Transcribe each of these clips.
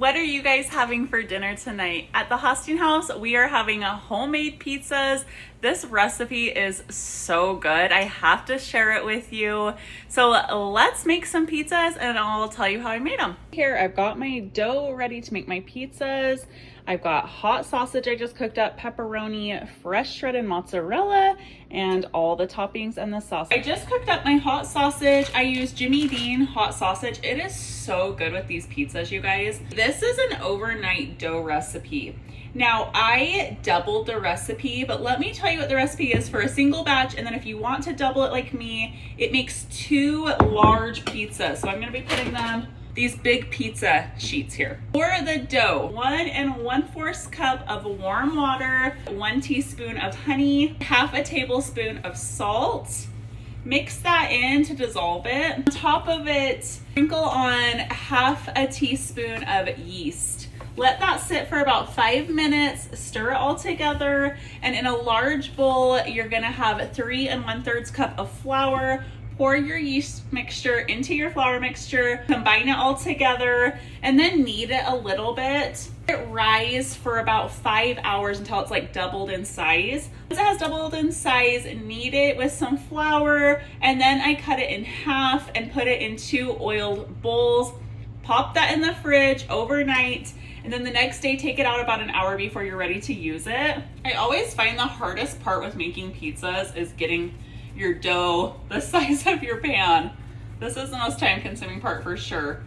What are you guys having for dinner tonight? At the Hosting House, we are having a homemade pizzas. This recipe is so good. I have to share it with you. So let's make some pizzas and I'll tell you how I made them. Here, I've got my dough ready to make my pizzas. I've got hot sausage I just cooked up, pepperoni, fresh shredded mozzarella, and all the toppings and the sauce. I just cooked up my hot sausage. I used Jimmy Dean hot sausage. It is so good with these pizzas, you guys. This is an overnight dough recipe. Now, I doubled the recipe, but let me tell you what the recipe is for a single batch, and then if you want to double it like me, it makes 2 large pizzas. So I'm gonna be putting them these big pizza sheets here. For the dough, 1 1/4 cup of warm water, 1 teaspoon of honey, 1/2 tablespoon of salt. Mix that in to dissolve it. On top of it, sprinkle on 1/2 teaspoon of yeast. Let that sit for about 5 minutes, stir it all together, and in a large bowl, you're gonna have 3 1/3 cup of flour. Pour your yeast mixture into your flour mixture, combine it all together, and then knead it a little bit. Let it rise for about 5 hours until it's like doubled in size. Once it has doubled in size, knead it with some flour, and then I cut it in half and put it in 2 oiled bowls. Pop that in the fridge overnight, and then the next day take it out about an hour before you're ready to use it. I always find the hardest part with making pizzas is getting your dough the size of your pan. This is the most time consuming part for sure.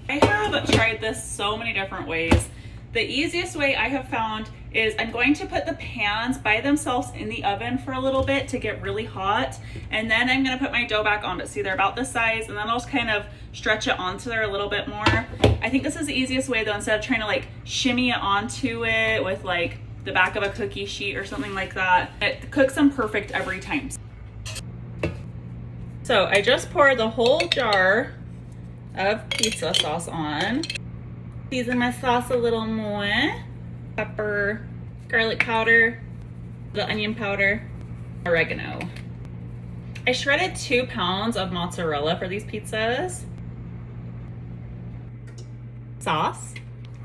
I have tried this so many different ways. The easiest way I have found is I'm going to put the pans by themselves in the oven for a little bit to get really hot, and then I'm gonna put my dough back on it. See, they're about this size, and then I'll just kind of stretch it onto there a little bit more. I think this is the easiest way though, instead of trying to like shimmy it onto it with like the back of a cookie sheet or something like that. It cooks them perfect every time. So I just poured the whole jar of pizza sauce on. Season my sauce a little more. Pepper, garlic powder, the onion powder, oregano. I shredded 2 pounds of mozzarella for these pizzas. Sauce,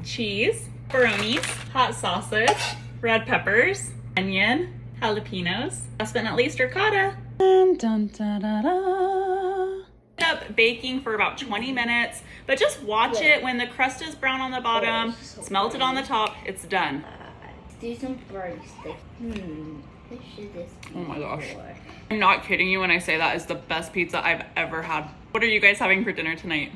cheese, pepperonis, hot sausage, red peppers, onion, jalapenos, last but not least, ricotta. Dun, dun, da, da, da. Up baking for about 20 minutes, but just watch it. When the crust is brown on the bottom, it's melted on the top, it's done. Do some birds. Oh my gosh. I'm not kidding you when I say that is the best pizza I've ever had. What are you guys having for dinner tonight?